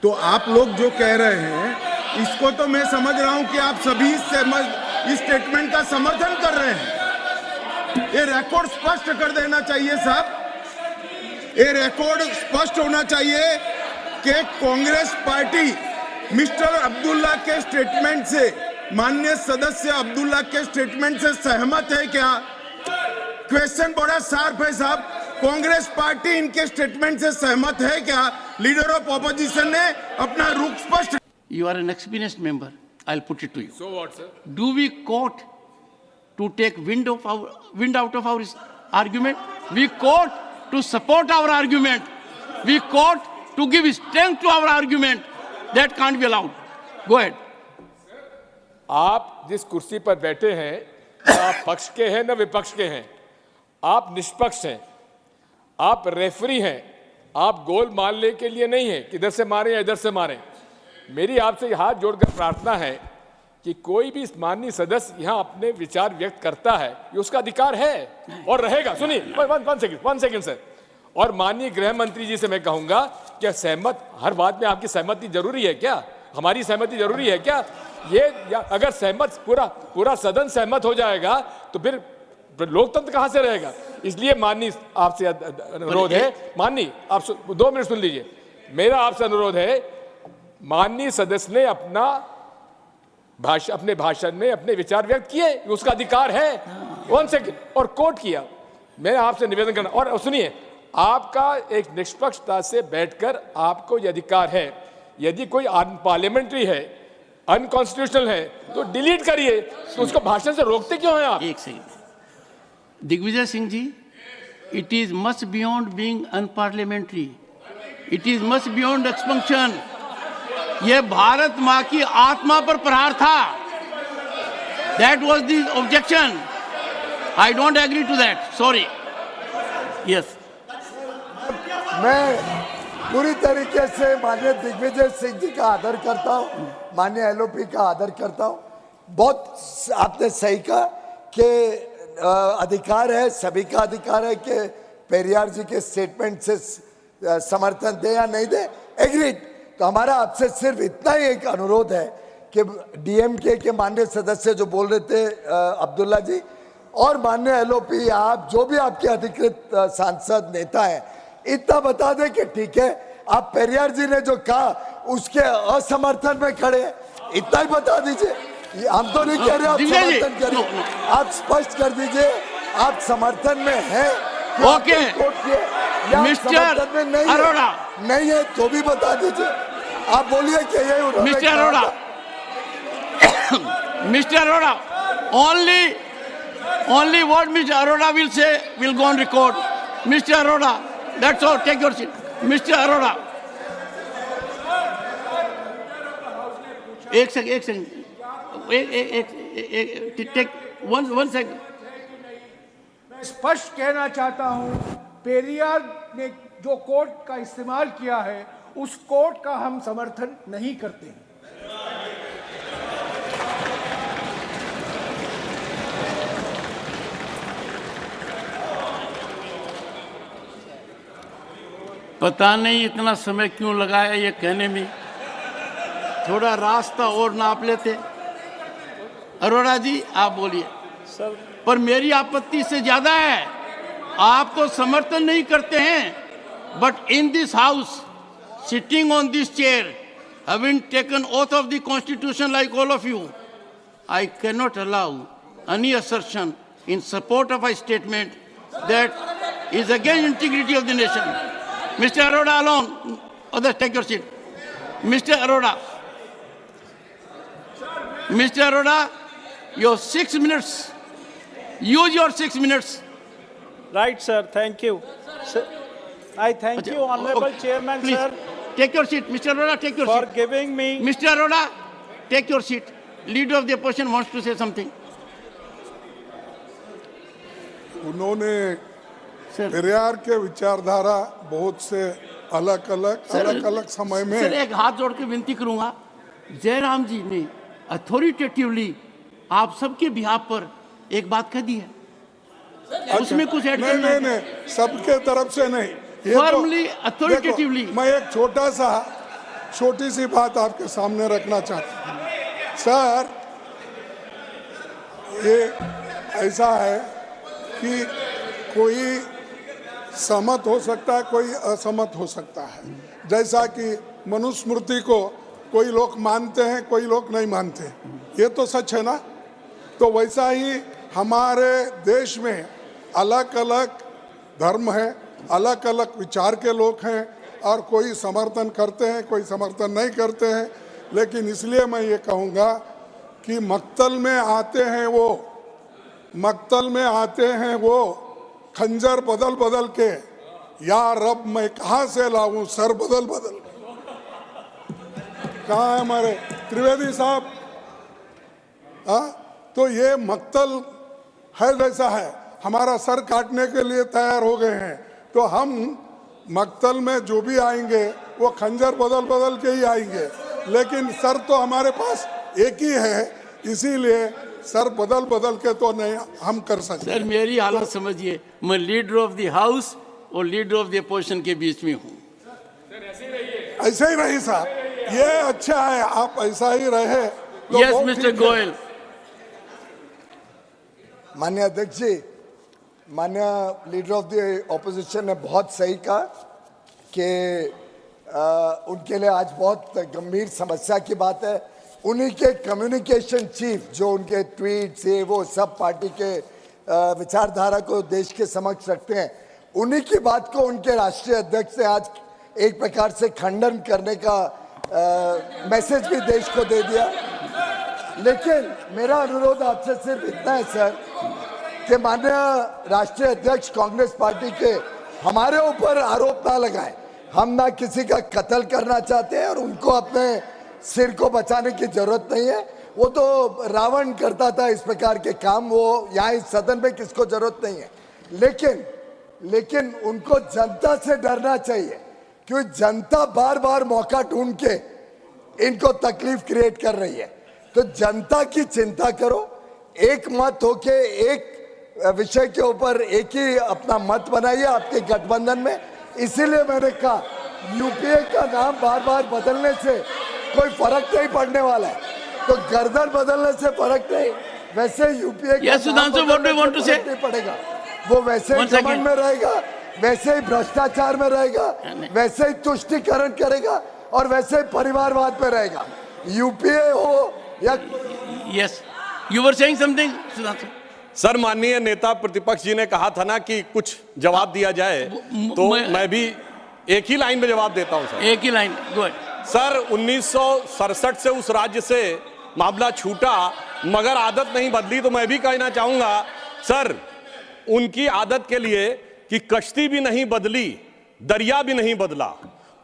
तो आप लोग जो कह रहे हैं इसको तो मैं समझ रहा हूं कि आप सभी इस स्टेटमेंट का समर्थन कर रहे हैं। ये रिकॉर्ड स्पष्ट कर देना चाहिए साहब, ये रिकॉर्ड स्पष्ट होना चाहिए कि कांग्रेस पार्टी मिस्टर अब्दुल्ला के स्टेटमेंट से, माननीय सदस्य अब्दुल्ला के स्टेटमेंट से सहमत है क्या? क्वेश्चन बड़ा शार्प है साहब। कांग्रेस पार्टी इनके स्टेटमेंट से सहमत है क्या? लीडर ऑफ ऑपोजिशन ने अपना रुख स्पष्ट। You are an experienced member. I'll put it to you. So what, sir? Do we quote to take wind out of our argument? We quote to support our argument. We quote to give strength to our argument. That can't be allowed. Go ahead. आप जिस कुर्सी पर बैठे हैं न आप पक्ष के हैं न विपक्ष के हैं, आप निष्पक्ष हैं, आप रेफरी हैं, आप गोल मारने के लिए नहीं है कि इधर से मारें या इधर से मारें। मेरी आपसे हाथ जोड़कर प्रार्थना है कि कोई भी माननीय सदस्य यहाँ अपने विचार व्यक्त करता है, ये उसका अधिकार है और रहेगा। सुनिए, वन सेकंड सर। और माननीय गृह मंत्री जी से मैं कहूंगा, क्या सहमत, हर बात में आपकी सहमति जरूरी है क्या? हमारी सहमति जरूरी है क्या? अगर सहमत पूरा सदन सहमत हो जाएगा तो फिर लोकतंत्र कहां से रहेगा? इसलिए माननीय आपसे अनुरोध है, माननीय आप 2 मिनट सुन लीजिए। मेरा आपसे अनुरोध है, माननीय सदस्य ने अपने भाषण में अपने विचार व्यक्त किए, उसका अधिकार है। 1 सेकंड, और कोट किया। मैं आपसे निवेदन करना, और सुनिए, आपका एक निष्पक्षता से बैठकर आपको यह अधिकार है। यदि कोई अनपार्लियामेंट्री है, अनकॉन्स्टिट्यूशनल है, तो डिलीट करिए। तो उसको भाषण से रोकते क्यों हैं आप? एक second. Digvijay Singh ji, it is much beyond being unparliamentary. It is much beyond expunction. ये भारत माँ की आत्मा पर प्रहार था। That was the objection. I don't agree to that. Sorry. Yes. मैं पूरी तरीके से माननीय दिग्विजय सिंह जी का आदर करता हूँ, माननीय एलओपी का आदर करता हूँ। बहुत आपने सही कहा कि अधिकार है, सभी का अधिकार है कि पेरियार जी के स्टेटमेंट से समर्थन दे या नहीं दे, एग्रीड। तो हमारा आपसे सिर्फ इतना ही एक अनुरोध है कि डीएमके के माननीय सदस्य जो बोल रहे थे अब्दुल्ला जी, और माननीय एलओपी, आप जो भी आपके अधिकृत सांसद नेता हैं, इतना बता दें कि ठीक है, आप पेरियार जी ने जो कहा उसके असमर्थन में खड़े हैं, इतना ही बता दीजिए। हम तो नहीं कह रहे आप समर्थन करिए, आप स्पष्ट कर दीजिए आप समर्थन में हैं। ओके, मिस्टर अरोड़ा नहीं है तो भी बता दीजिए। आप बोलिए कि ये mister Arora, mister Arora, only what Mr. Arora will say will go on record. Mr. Arora, that's all. Take your seat. Mr. Arora. एक सेकंड, टेक वन सेकंड। स्पष्ट कहना चाहता हूं, पेरियार ने जो कोर्ट का इस्तेमाल किया है, उस कोर्ट का हम समर्थन नहीं करते हैं। पता नहीं इतना समय क्यों लगाया ये कहने में, थोड़ा रास्ता और नाप लेते। अरोड़ा जी आप बोलिए। सर, पर मेरी आपत्ति से ज्यादा है, आप तो समर्थन नहीं करते हैं, but in this house, sitting on this chair, having taken oath of the constitution like all of you, I cannot allow any assertion in support of a statement that is against integrity of the nation. Mr. Arora alone, others take your seat. Mr. Arora. Mr. Arora, your 6 minutes. Use your 6 minutes. Right, sir. Thank you. Sir, I thank you, Honorable Chairman, please, sir. Take your seat. Mr. Arora, take your for seat. Giving me. Mr. Arora, take your seat. Leader of the opposition wants to say something. उन्होंने पेरियार के विचारधारा बहुत से अलग अलग समय में। Sir, एक हाथ जोड़ के विनती करूंगा, जयराम जी ने अथॉरिटेटिवली आप सबके बिहाफ पर एक बात कह दी है, उसमें कुछ ऐड करना है? नहीं, सबके तरफ से नहीं, फॉर्मली अथॉरिटेटिवली। मैं एक छोटा सा छोटी सी बात आपके सामने रखना चाहता हूँ। सर, ये ऐसा है कि कोई सहमत हो सकता है, कोई असहमत हो सकता है। जैसा कि मनुस्मृति को कोई लोग मानते हैं, कोई लोग नहीं मानते, ये तो सच है ना। तो वैसा ही हमारे देश में अलग अलग धर्म है, अलग अलग विचार के लोग हैं, और कोई समर्थन करते हैं, कोई समर्थन नहीं करते हैं। लेकिन इसलिए मैं ये कहूँगा कि मक्तल में आते हैं वो खंजर बदल बदल के, या रब मैं कहाँ से लाऊं सर बदल बदल के। कहाँ है हमारे त्रिवेदी साहब? तो ये मक्तल है, वैसा है, हमारा सर काटने के लिए तैयार हो गए हैं। तो हम मक्तल में जो भी आएंगे वो खंजर बदल बदल के ही आएंगे, लेकिन सर तो हमारे पास एक ही है, इसीलिए सर बदल बदल के तो नहीं हम कर सकते। सर मेरी हालत समझिए, मैं लीडर ऑफ द हाउस और लीडर ऑफ द अपोजिशन के बीच में हूँ। ऐसे ही रही साहब, ये अच्छा है, आप ऐसा ही रहे। तो यस बहुत मिस्टर ठीक है। गोयल। माननीय अध्यक्ष जी, माननीय लीडर ऑफ द ऑपोजिशन ने बहुत सही कहा कि उनके लिए आज बहुत गंभीर समस्या की बात है। उन्हीं के कम्युनिकेशन चीफ जो उनके ट्वीट से वो सब पार्टी के विचारधारा को देश के समक्ष रखते हैं, उन्हीं की बात को उनके राष्ट्रीय अध्यक्ष ने आज एक प्रकार से खंडन करने का मैसेज भी देश को दे दिया। लेकिन मेरा अनुरोध आपसे सिर्फ इतना है सर कि माननीय राष्ट्रीय अध्यक्ष कांग्रेस पार्टी के हमारे ऊपर आरोप ना लगाएं। हम ना किसी का कत्ल करना चाहते हैं और उनको अपने सिर को बचाने की जरूरत नहीं है। वो तो रावण करता था इस प्रकार के काम, वो यहाँ इस सदन में किसको जरूरत नहीं है। लेकिन उनको जनता से डरना चाहिए, क्योंकि जनता बार बार मौका ढूंढ के इनको तकलीफ क्रिएट कर रही है। तो जनता की चिंता करो, एक मत होके एक विषय के ऊपर एक ही अपना मत बनाइए आपके गठबंधन में। इसीलिए मैंने कहा यूपीए का नाम बार बार बदलने से कोई फर्क नहीं पड़ने वाला है, तो गर्दन बदलने से फर्क नहीं, वैसे यूपीए का नाम बदलने से फर्क नहीं पड़ेगा। वो वैसे ही घमंड में रहेगा, वैसे ही भ्रष्टाचार में रहेगा, वैसे ही तुष्टीकरण करेगा और वैसे ही परिवारवाद में रहेगा। यूपीए हो या yes, you were saying something Sudhanshu. Sir, माननीय नेता प्रतिपक्ष जी ने कहा था ना कि कुछ जवाब दिया जाए, तो मैं भी एक ही लाइन में जवाब देता हूं सर। एक ही लाइन, गुड सर। 1967 से उस राज्य से मामला छूटा, मगर आदत नहीं बदली। तो मैं भी कहना चाहूंगा सर, उनकी आदत के लिए कि कश्ती भी नहीं बदली, दरिया भी नहीं बदला,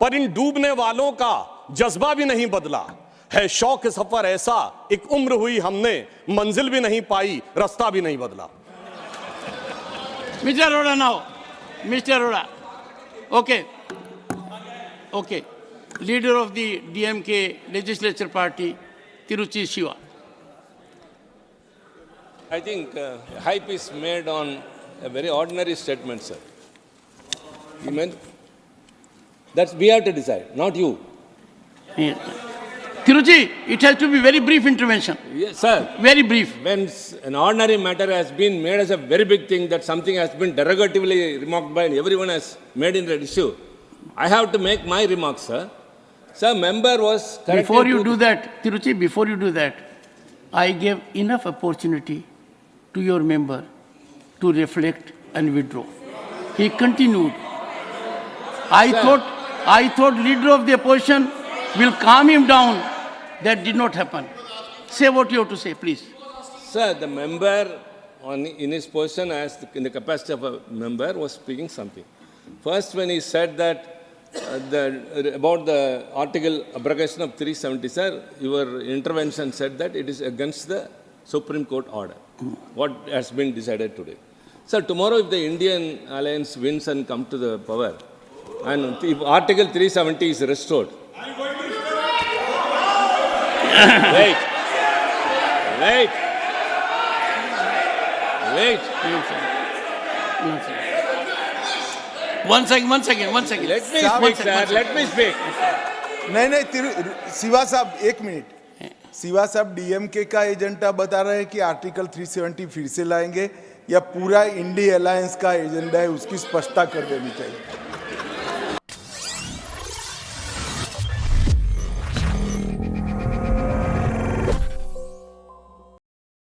पर इन डूबने वालों का जज्बा भी नहीं बदला है। शौक सफर ऐसा, एक उम्र हुई हमने, मंजिल भी नहीं पाई, रास्ता भी नहीं बदला। Mister Arora now, mister Arora, okay, leader of the DMK legislature party, Tiruchi Shiva. I think hype is made on a very ordinary statement, sir. You meant that we have to decide, not you. Tiruchi, it has to be very brief intervention. Yes, sir. Very brief. When an ordinary matter has been made as a very big thing, that something has been derogatively remarked by and everyone has made in that issue, I have to make my remarks, sir. Sir, member was corrected. Before you do that, Tiruchi, before you do that, I gave enough opportunity to your member to reflect and withdraw. He continued. I thought leader of the opposition will calm him down. That did not happen. Say what you have to say, please. Sir, the member in his position in the capacity of a member was speaking something. First, when he said that about the article abrogation of 370, sir, your intervention said that it is against the Supreme Court order, what has been decided today. Sir, tomorrow if the Indian alliance wins and come to the power, and if Article 370 is restored, wait. One second. Let me speak, sir. Let me speak. नहीं सिवा साहब एक minute, सिवा साहब DMK का agenda बता रहे हैं कि आर्टिकल 370 फिर से लाएंगे या पूरा इंडी अलायंस का एजेंडा है, उसकी स्पष्टता कर देनी चाहिए।